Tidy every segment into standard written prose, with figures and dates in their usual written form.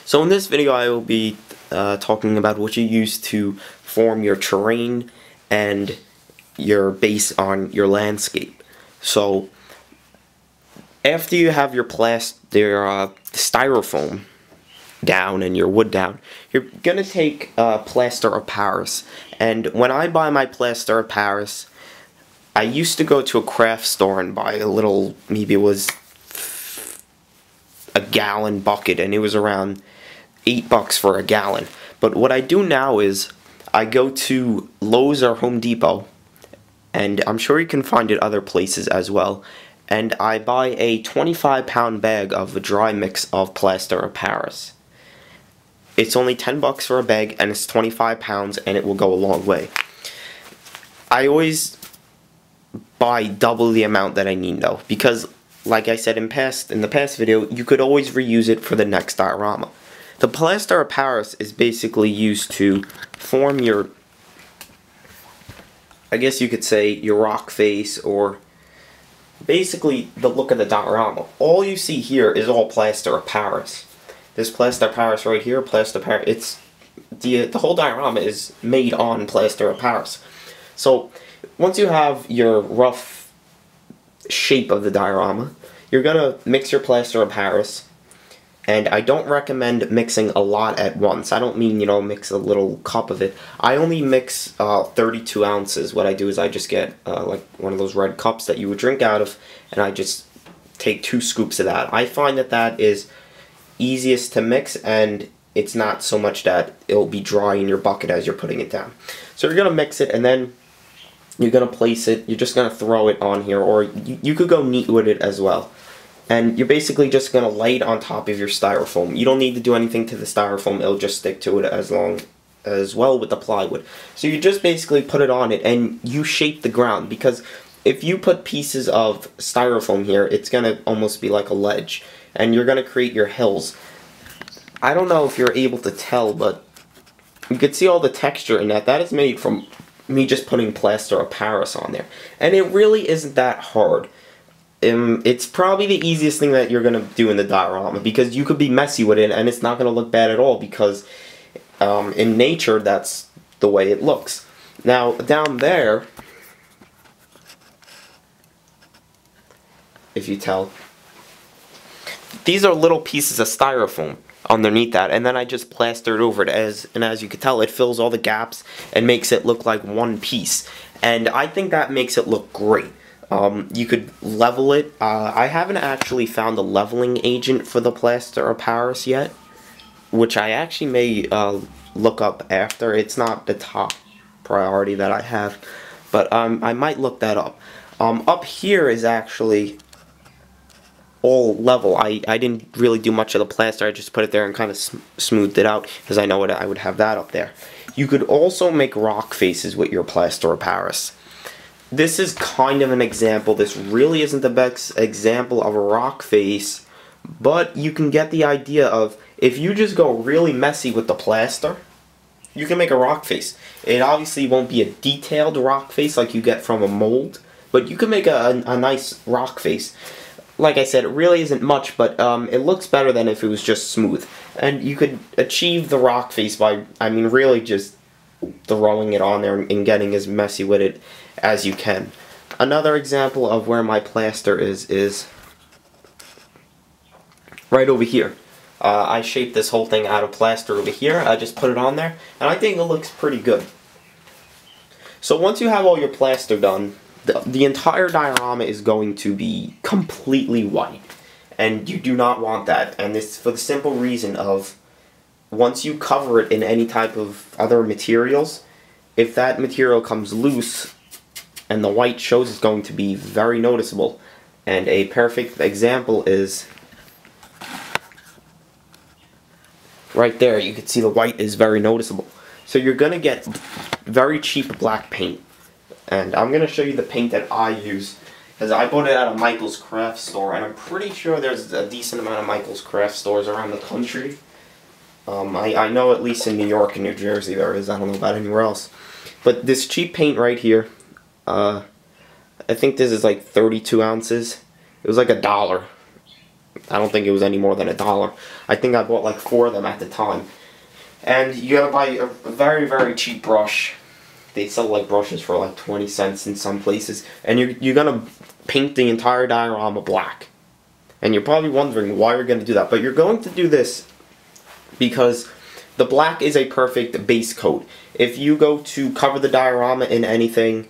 So in this video I will be talking about what you use to form your terrain and your base on your landscape. So after you have your styrofoam down and your wood down, you're gonna take Plaster of Paris. And when I buy my Plaster of Paris, I used to go to a craft store and buy a little, maybe it was a gallon bucket, and it was around $8 for a gallon. But what I do now is I go to Lowe's or Home Depot, and I'm sure you can find it other places as well, and I buy a 25-pound bag of a dry mix of Plaster of Paris. It's only $10 for a bag, and it's 25 pounds, and it will go a long way. I always buy double the amount that I need though, because like I said in the past video, you could always reuse it for the next diorama. The Plaster of Paris is basically used to form your, I guess you could say, your rock face, or basically the look of the diorama. All you see here is all Plaster of Paris. This Plaster of Paris right here, Plaster of Paris, it's the whole diorama is made on Plaster of Paris. So once you have your rough shape of the diorama, you're gonna mix your Plaster of Paris. And I don't recommend mixing a lot at once. I don't mean, mix a little cup of it. I only mix 32 ounces. What I do is I just get like one of those red cups that you would drink out of, and I just take 2 scoops of that. I find that that is easiest to mix, and it's not so much that it'll be dry in your bucket as you're putting it down. So you're gonna mix it, and then you're gonna place it. You're just gonna throw it on here, or you could go neat with it as well. And you're basically just going to lay it on top of your styrofoam. You don't need to do anything to the styrofoam. It'll just stick to it as well with the plywood. So you just basically put it on it, and you shape the ground. Because if you put pieces of styrofoam here, it's going to almost be like a ledge. And you're going to create your hills. I don't know if you're able to tell, but you can see all the texture in that. That is made from me just putting Plaster of Paris on there. And it really isn't that hard. It's probably the easiest thing that you're going to do in the diorama, because you could be messy with it and it's not going to look bad at all, because in nature that's the way it looks. Now down there, if you tell, these are little pieces of styrofoam underneath that, and then I just plastered over it, and as you can tell, it fills all the gaps and makes it look like one piece, and I think that makes it look great. You could level it. I haven't actually found a leveling agent for the Plaster of Paris yet, which I actually may look up after. It's not the top priority that I have, but I might look that up. Up here is actually all level. I didn't really do much of the plaster. I just put it there and kind of smoothed it out, because I know I would have that up there. You could also make rock faces with your Plaster of Paris. This is kind of an example. This really isn't the best example of a rock face, but you can get the idea of, if you just go really messy with the plaster, you can make a rock face. It obviously won't be a detailed rock face like you get from a mold, but you can make a nice rock face. Like I said, it really isn't much, but it looks better than if it was just smooth. And you could achieve the rock face by, really just throwing it on there and getting as messy with it as you can. Another example of where my plaster is right over here. I shaped this whole thing out of plaster over here. I just put it on there, and I think it looks pretty good. So once you have all your plaster done, the entire diorama is going to be completely white, and you do not want that. And this for the simple reason of, once you cover it in any type of other materials, if that material comes loose and the white shows, it's going to be very noticeable. And a perfect example is right there. You can see the white is very noticeable. So you're going to get very cheap black paint. And I'm going to show you the paint that I use, because I bought it at a Michael's craft store, and I'm pretty sure there's a decent amount of Michael's craft stores around the country. I know at least in New York and New Jersey there is. I don't know about anywhere else. But this cheap paint right here, I think this is like 32 ounces. It was like $1. I don't think it was any more than $1. I think I bought like 4 of them at the time. And you gotta buy a very, very cheap brush. They sell like brushes for like 20 cents in some places. And you're gonna paint the entire diorama black. And you're probably wondering why you're gonna do that. But you're going to do this because the black is a perfect base coat. If you go to cover the diorama in anything,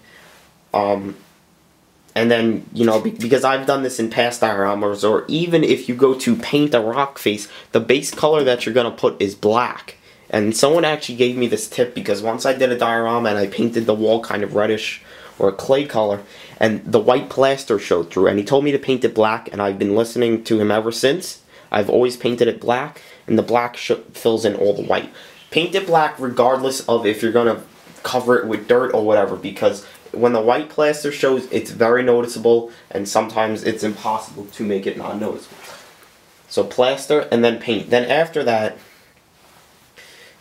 and then, you know, because I've done this in past dioramas, or even if you go to paint a rock face, the base color that you're going to put is black. And someone actually gave me this tip because once I did a diorama and I painted the wall kind of reddish or clay color, and the white plaster showed through, and he told me to paint it black, and I've been listening to him ever since. I've always painted it black, and the black fills in all the white. Paint it black regardless of if you're going to cover it with dirt or whatever, because when the white plaster shows, it's very noticeable, and sometimes it's impossible to make it non-noticeable. So plaster and then paint. Then after that,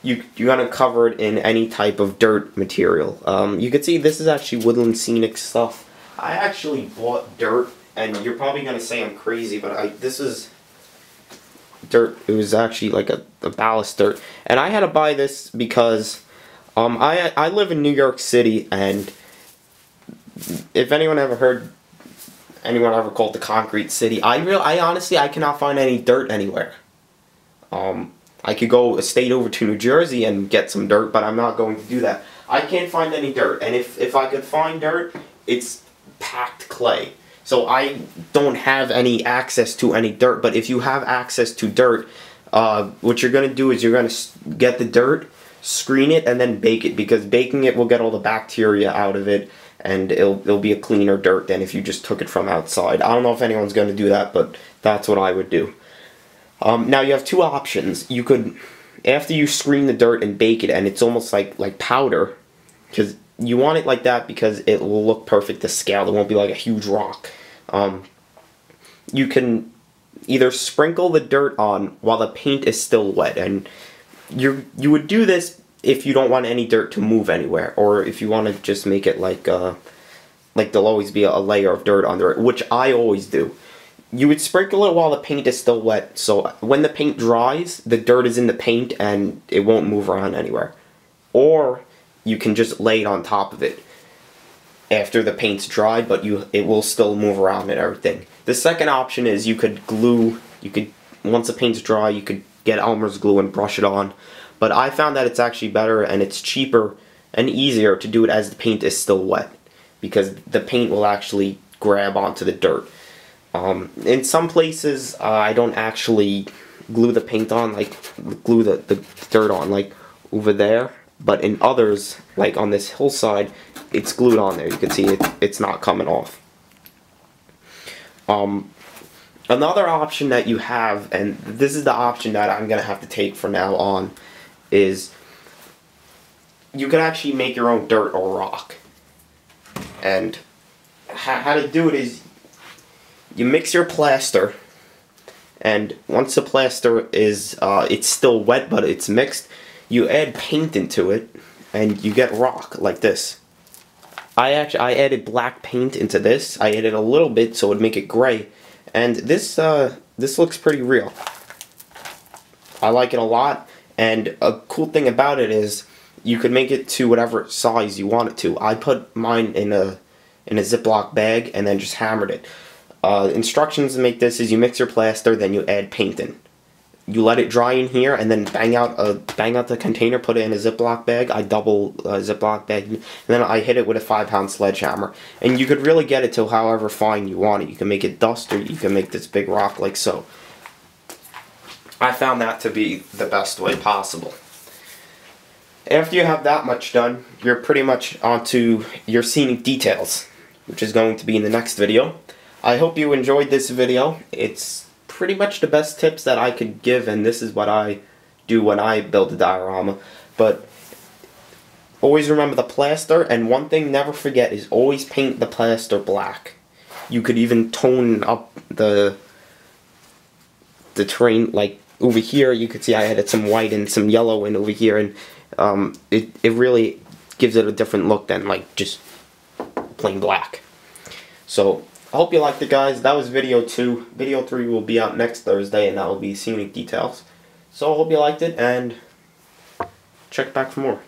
you're going to cover it in any type of dirt material. You can see this is actually woodland scenic stuff. I actually bought dirt, and you're probably going to say I'm crazy, but this is dirt. It was actually like a ballast dirt, and I had to buy this because I live in New York City, and if anyone ever called it the concrete city, I honestly cannot find any dirt anywhere. I could go a state over to New Jersey and get some dirt, but I'm not going to do that. I can't find any dirt, and if I could find dirt, it's packed clay. So I don't have any access to any dirt, but if you have access to dirt, what you're going to do is you're going to get the dirt, screen it, and then bake it, because baking it will get all the bacteria out of it, and it'll be a cleaner dirt than if you just took it from outside. I don't know if anyone's going to do that, but that's what I would do. Now you have 2 options. You could, after you screen the dirt and bake it, and it's almost like powder, because you want it like that because it will look perfect to scale. It won't be like a huge rock. You can either sprinkle the dirt on while the paint is still wet, and you would do this if you don't want any dirt to move anywhere, or if you want to just make it like there'll always be a layer of dirt under it, which I always do. You would sprinkle it while the paint is still wet, so when the paint dries, the dirt is in the paint and it won't move around anywhere. Or you can just lay it on top of it after the paint's dried, but it will still move around and everything. The second option is you could once the paint's dry, you could get Elmer's glue and brush it on. But I found that it's actually better and it's cheaper and easier to do it as the paint is still wet, because the paint will actually grab onto the dirt. In some places, I don't actually glue the paint on, like glue the dirt on, like over there. But in others, like on this hillside, it's glued on there. You can see it's not coming off. Another option that you have, and this is the option that I'm going to have to take from now on, is you can actually make your own dirt or rock. And how to do it is you mix your plaster, and once the plaster is it's still wet but it's mixed, you add paint into it and you get rock like this. I added black paint into this. I added a little bit so it would make it gray, and this looks pretty real. I like it a lot, and a cool thing about it is you could make it to whatever size you want it to. I put mine in a Ziploc bag and then just hammered it. Instructions to make this is you mix your plaster, then you add paint in. You let it dry in here, and then bang out the container, put it in a Ziploc bag. I double Ziploc bag, and then I hit it with a 5-pound sledgehammer. And you could really get it to however fine you want it. You can make it dust, or you can make this big rock like so. I found that to be the best way possible. After you have that much done, you're pretty much onto your scenic details, which is going to be in the next video. I hope you enjoyed this video. It's pretty much the best tips that I could give, and this is what I do when I build a diorama. But always remember the plaster, and one thing never forget is always paint the plaster black. You could even tone up the terrain, like over here you could see I added some white and some yellow in over here, and it really gives it a different look than like just plain black. So I hope you liked it, guys. That was video 2. Video 3 will be out next Thursday, and that will be scenic details. So I hope you liked it, and check back for more.